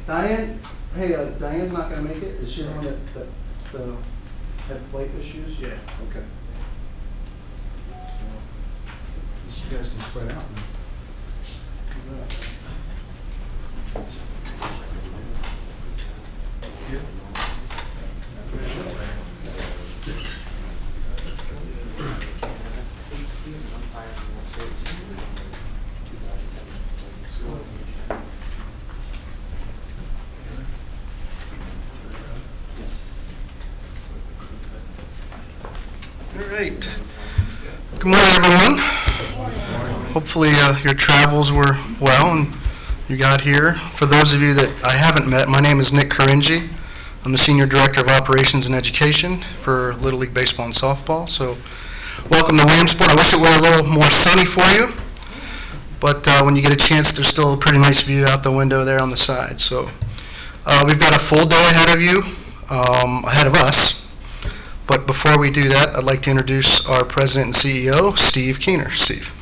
Diane, hey, Diane's not going to make it. Is she the one that had flight issues? Yeah. Okay. So, you guys can spread out. All right. Good morning, everyone. Hopefully your travels were well and you got here. For those of you that I haven't met, my name is Nick Caringi. I'm the Senior Director of Operations and Education for Little League Baseball and Softball. So welcome to Williamsport. I wish it were a little more sunny for you, but when you get a chance, there's still a pretty nice view out the window there on the side. So we've got a full day ahead of you, ahead of us. But before we do that, I'd like to introduce our President and CEO, Steve Keener. Steve.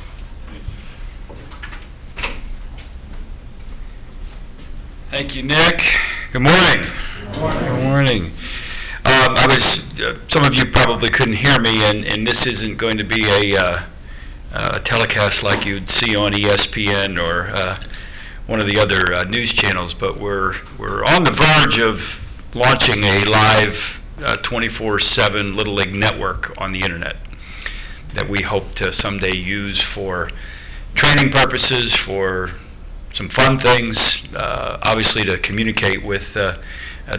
Thank you, Nick. Good morning. Good morning. Some of you probably couldn't hear me, and this isn't going to be a telecast like you'd see on ESPN or one of the other news channels, but we're on the verge of launching a live 24/7 Little League network on the internet that we hope to someday use for training purposes, for some fun things, obviously to communicate with the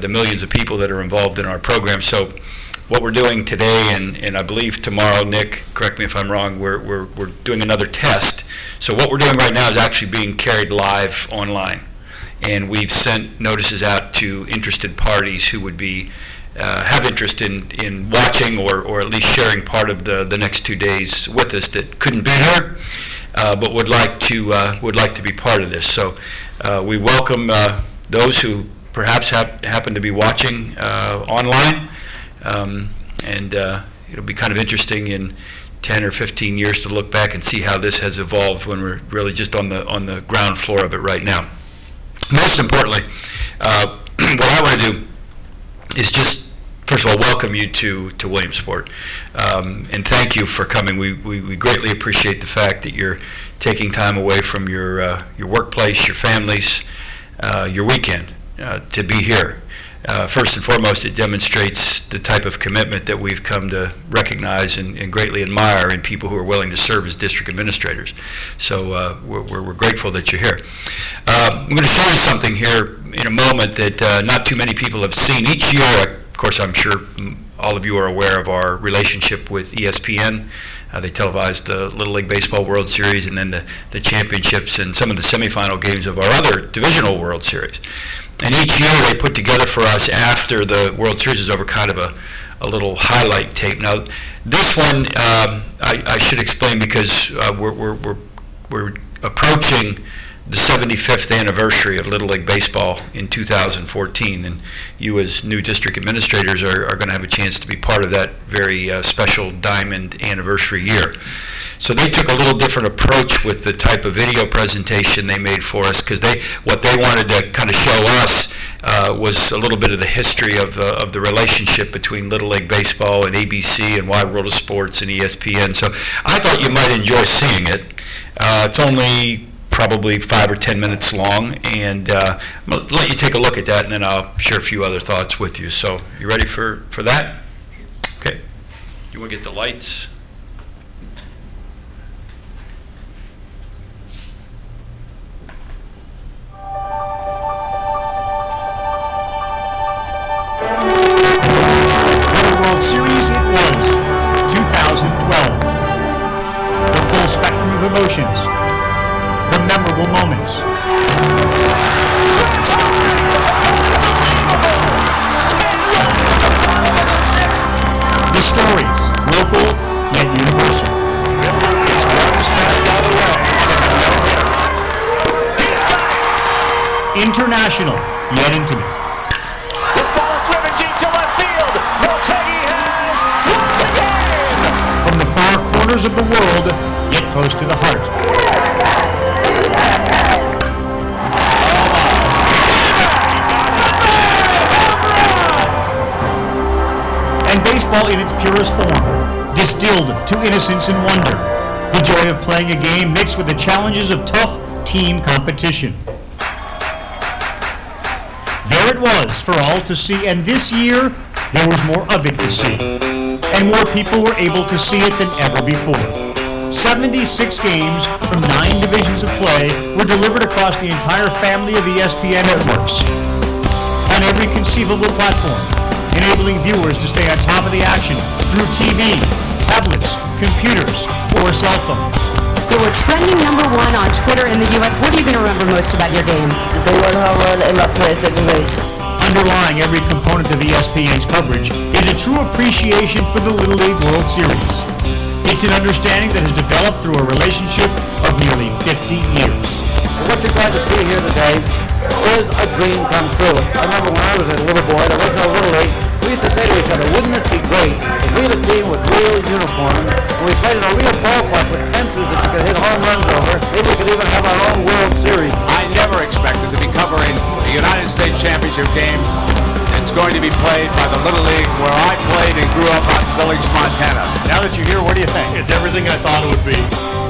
millions of people that are involved in our program. So what we're doing today, and I believe tomorrow, Nick, correct me if I'm wrong, we're doing another test. So what we're doing right now is actually being carried live online. And we've sent notices out to interested parties who would be have interest in watching or at least sharing part of the next 2 days with us that couldn't be here, but would like to be part of this. So we welcome those who perhaps happen to be watching online, and it'll be kind of interesting in 10 or 15 years to look back and see how this has evolved when we're really just on the ground floor of it right now. Most importantly, what I want to do is just, first of all, welcome you to Williamsport, and thank you for coming. We greatly appreciate the fact that you're taking time away from your workplace, your families, your weekend to be here. First and foremost, it demonstrates the type of commitment that we've come to recognize and greatly admire in people who are willing to serve as district administrators. So we're grateful that you're here. I'm going to show you something here in a moment that not too many people have seen. Each year, of course, I'm sure all of you are aware of our relationship with ESPN. They televised the Little League Baseball World Series and then the championships and some of the semifinal games of our other divisional World Series. And each year they put together for us, after the World Series is over, kind of a little highlight tape. Now, this one I should explain because we're approaching the 75th anniversary of Little League Baseball in 2014, and you as new district administrators are going to have a chance to be part of that very special diamond anniversary year. So they took a little different approach with the type of video presentation they made for us, because what they wanted to kind of show us was a little bit of the history of the relationship between Little League Baseball and ABC and Wide World of Sports and ESPN. So I thought you might enjoy seeing it. It's only probably 5 or 10 minutes long, and I'm going to let you take a look at that, and then I'll share a few other thoughts with you. So you ready for that? Okay. You want to get the lights? World Series it was, 2012. The full spectrum of emotions, the memorable moments. The stories, local yet universal. It's one step away. International yet intimate. This ball is driven deep to left field. Motegi has won the game. From the far corners of the world, yet close to the heart. baseball in its purest form, distilled to innocence and wonder. The joy of playing a game mixed with the challenges of tough team competition. There it was for all to see, and this year there was more of it to see. And more people were able to see it than ever before. 76 games from 9 divisions of play were delivered across the entire family of ESPN networks on every conceivable platform, enabling viewers to stay on top of the action through TV, tablets, computers, or cell phones. They were trending #1 on Twitter in the U.S. What are you going to remember most about your game? The one home run and my play second base. Underlying every component of ESPN's coverage is a true appreciation for the Little League World Series. It's an understanding that has developed through a relationship of nearly 50 years. What you're glad to see here today is a dream come true. I remember when I was a little boy, there was no Little League, we used to say to each other, wouldn't it be great if we had a team with real uniforms, and we played in a real ballpark with fences that you could hit home runs over, maybe we could even have our own World Series. I never expected to be covering a United States Championship game that's going to be played by the Little League where I played and grew up on Billings, Montana. Now that you're here, what do you think? It's everything I thought it would be.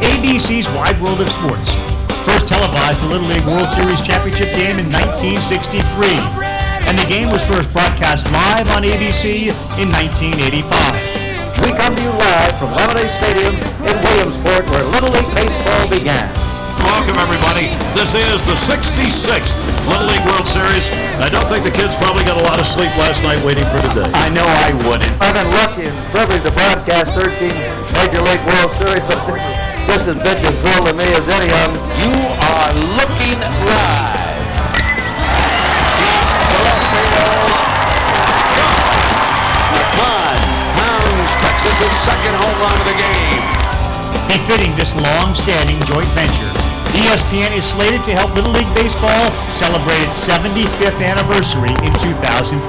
ABC's Wide World of Sports first televised the Little League World Series Championship game in 1963, and the game was first broadcast live on ABC in 1985. We come to you live from Lemonade Stadium in Williamsport, where Little League Baseball began. Welcome, everybody. This is the 66th Little League World Series. I don't think the kids probably got a lot of sleep last night waiting for today. I know I wouldn't. I've been lucky and privileged to broadcast 13 Major League World Series, but this has been as cool to me as any of them. You are looking live. McCann pounds Texas' second home run of the game. Befitting this long-standing joint venture, ESPN is slated to help Little League Baseball celebrate its 75th anniversary in 2014.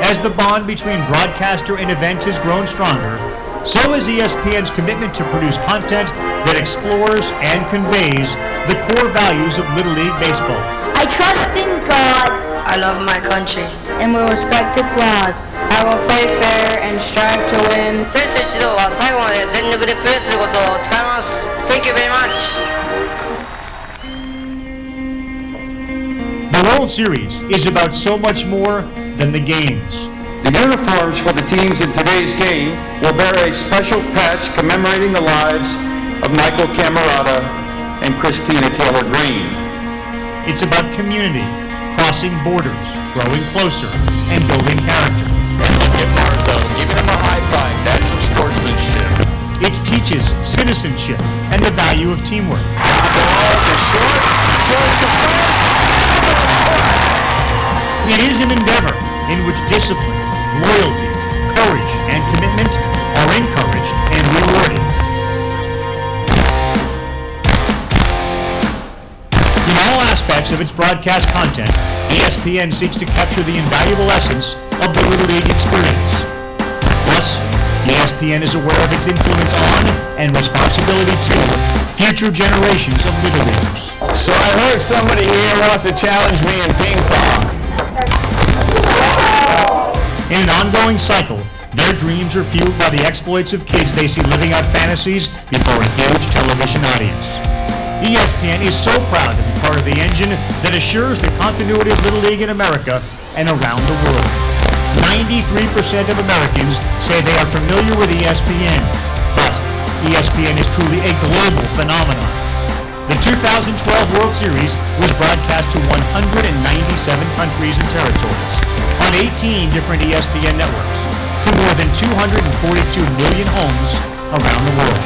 As the bond between broadcaster and event has grown stronger, so has ESPN's commitment to produce content that explores and conveys the core values of Little League Baseball. I trust in God. I love my country. And will respect its laws. I will play fair and strive to win. 選手一同は最後まで全力でプレーすることを誓います。Thank you very much. The World Series is about so much more than the games. The uniforms for the teams in today's game will bear a special patch commemorating the lives of Michael Camerata and Christina Taylor Green. It's about community, crossing borders, growing closer, and building character. Look at Marzo, giving him a high five. That's some sportsmanship. It teaches citizenship and the value of teamwork. Ball to short, throws to first. It is an endeavor in which discipline, loyalty, courage, and commitment are encouraged and rewarded. In all aspects of its broadcast content, ESPN seeks to capture the invaluable essence of the Little League experience. Thus, ESPN is aware of its influence on and responsibility to future generations of Little Leaguers. So I heard somebody here wants to challenge me in ping pong. In an ongoing cycle, their dreams are fueled by the exploits of kids they see living out fantasies before a huge television audience. ESPN is so proud to be part of the engine that assures the continuity of Little League in America and around the world. 93% of Americans say they are familiar with ESPN, but ESPN is truly a global phenomenon. The 2012 World Series was broadcast to 197 countries and territories on 18 different ESPN networks to more than 242 million homes around the world.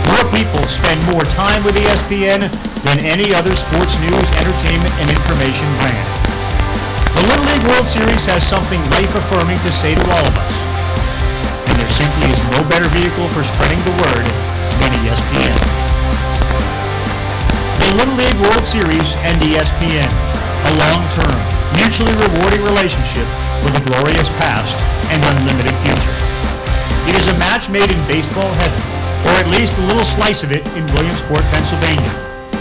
More people spend more time with ESPN than any other sports news, entertainment, and information brand. The Little League World Series has something life-affirming to say to all of us, and there simply is no better vehicle for spreading the word than ESPN. The Little League World Series and ESPN, a long-term, mutually rewarding relationship with a glorious past and unlimited future. It is a match made in baseball heaven, or at least a little slice of it in Williamsport, Pennsylvania,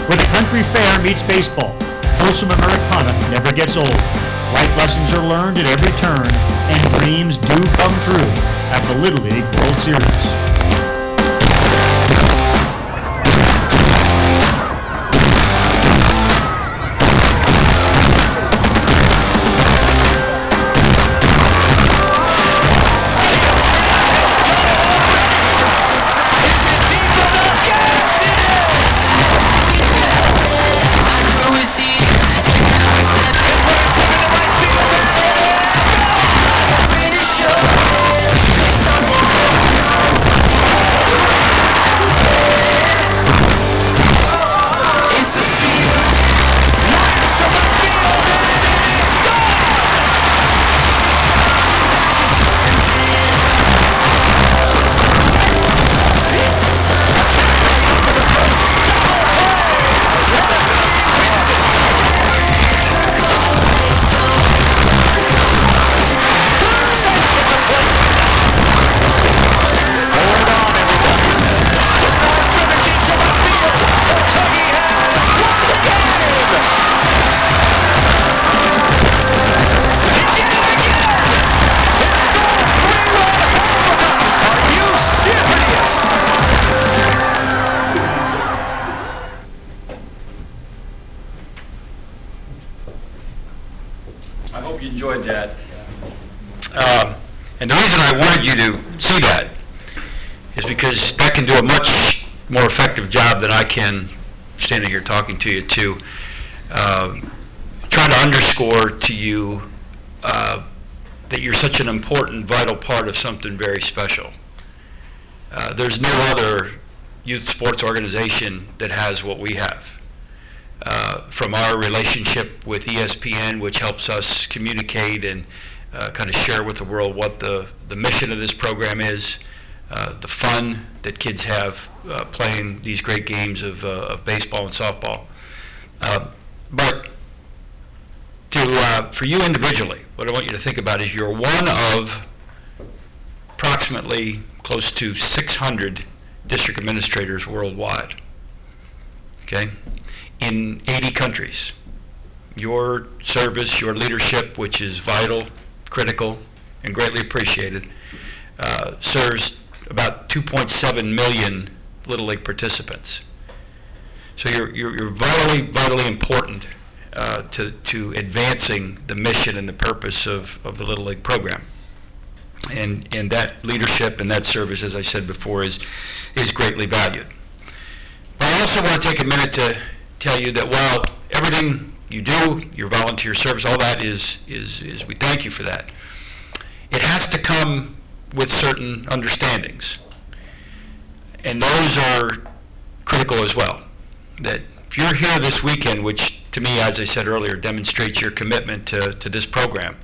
where the country fair meets baseball, Wholesome Americana never gets old. Life lessons are learned at every turn, and dreams do come true at the Little League World Series. I hope you enjoyed that. And the reason I wanted you to see that is because that can do a much more effective job than I can standing here talking to you to try to underscore to you that you're such an important, vital part of something very special. There's no other youth sports organization that has what we have. From our relationship with ESPN, which helps us communicate and kind of share with the world what the mission of this program is, the fun that kids have playing these great games of baseball and softball. But for you individually, what I want you to think about is you're one of approximately close to 600 district administrators worldwide, okay, in 80 countries. Your service, your leadership, which is vital, critical, and greatly appreciated, serves about 2.7 million Little League participants. So you're vitally important to advancing the mission and the purpose of the Little League program. And that leadership and that service, as I said before, is greatly valued. But I also want to take a minute to tell you that while everything you do, your volunteer service, all that is we thank you for that. It has to come with certain understandings. And those are critical as well. That if you're here this weekend, which to me, as I said earlier, demonstrates your commitment to this program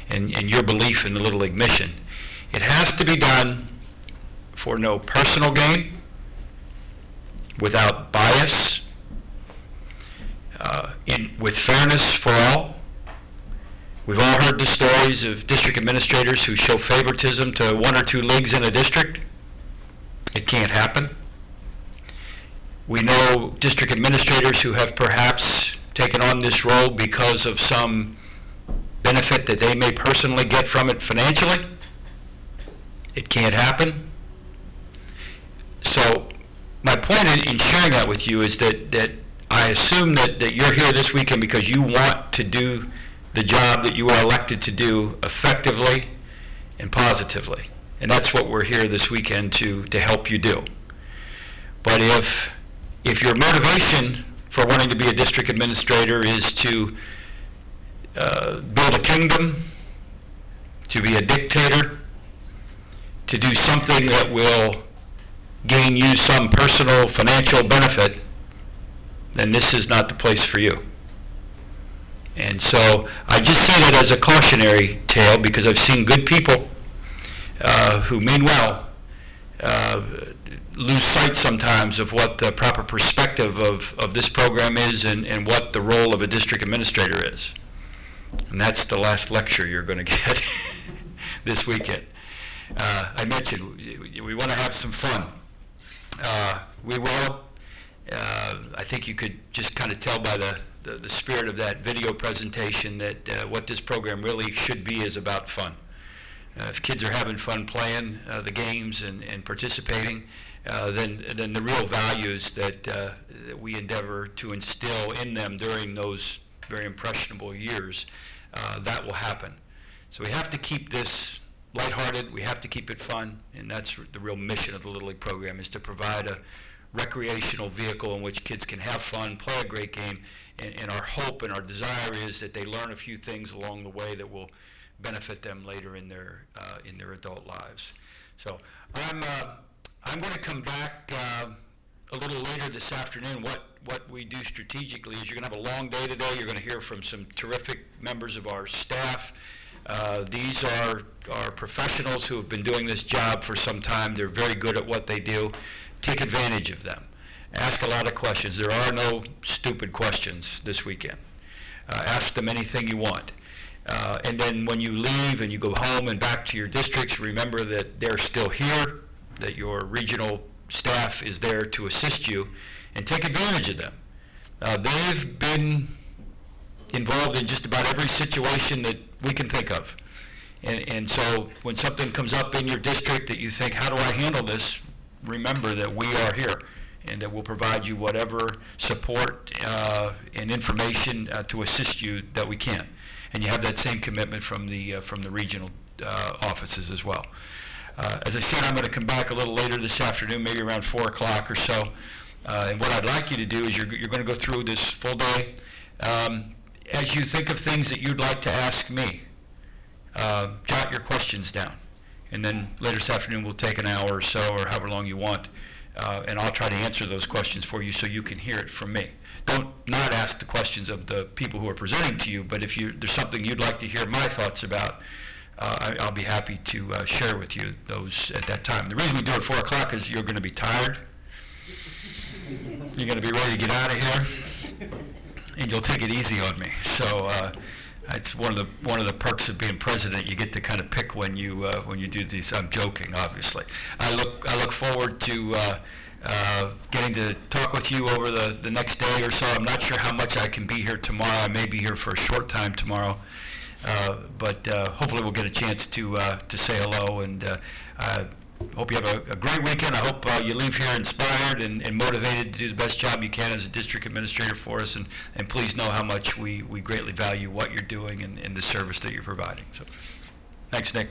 and your belief in the Little League mission, it has to be done for no personal gain, without bias, with fairness for all. We've all heard the stories of district administrators who show favoritism to one or two leagues in a district. It can't happen. We know district administrators who have perhaps taken on this role because of some benefit that they may personally get from it financially. It can't happen. So my point in sharing that with you is that I assume that you're here this weekend because you want to do the job that you are elected to do effectively and positively. And that's what we're here this weekend to help you do. But if your motivation for wanting to be a district administrator is to build a kingdom, to be a dictator, to do something that will gain you some personal financial benefit, then this is not the place for you. And so I just see that as a cautionary tale because I've seen good people who mean well lose sight sometimes of what the proper perspective of this program is and what the role of a district administrator is. And that's the last lecture you're going to get this weekend. I mentioned we want to have some fun. We will. I think you could just kind of tell by the the spirit of that video presentation that what this program really should be is about fun. If kids are having fun playing the games and participating, then the real values that we endeavor to instill in them during those very impressionable years, that will happen. So we have to keep this lighthearted, we have to keep it fun, and that's the real mission of the Little League program, is to provide a recreational vehicle in which kids can have fun, play a great game, and our hope and our desire is that they learn a few things along the way that will benefit them later in their adult lives. So I'm going to come back a little later this afternoon. What we do strategically is you're going to have a long day today. You're going to hear from some terrific members of our staff. These are professionals who have been doing this job for some time. They're very good at what they do. Take advantage of them. Ask a lot of questions. There are no stupid questions this weekend. Ask them anything you want. And then when you leave and you go home and back to your districts, remember that they're still here, that your regional staff is there to assist you, and take advantage of them. They've been involved in just about every situation that we can think of. And so when something comes up in your district that you think, how do I handle this? Remember that we are here and that we'll provide you whatever support and information to assist you that we can. And you have that same commitment from the regional offices as well. As I said, I'm going to come back a little later this afternoon, maybe around 4 o'clock or so. And what I'd like you to do is you're going to go through this full day. As you think of things that you'd like to ask me, jot your questions down. And then later this afternoon we'll take an hour or so, or however long you want, and I'll try to answer those questions for you so you can hear it from me. Don't not ask the questions of the people who are presenting to you, but if there's something you'd like to hear my thoughts about, I'll be happy to share with you those at that time. The reason we do it at 4 o'clock is you're going to be tired. You're going to be ready to get out of here, and you'll take it easy on me. So it's one of the perks of being president. You get to kind of pick when you do these. I'm joking, obviously. I look forward to getting to talk with you over the next day or so. I'm not sure how much I can be here tomorrow. I may be here for a short time tomorrow, but hopefully we'll get a chance to say hello. And hope you have a great weekend. I hope you leave here inspired and motivated to do the best job you can as a district administrator for us. And please know how much we greatly value what you're doing and the service that you're providing. So, thanks, Nick.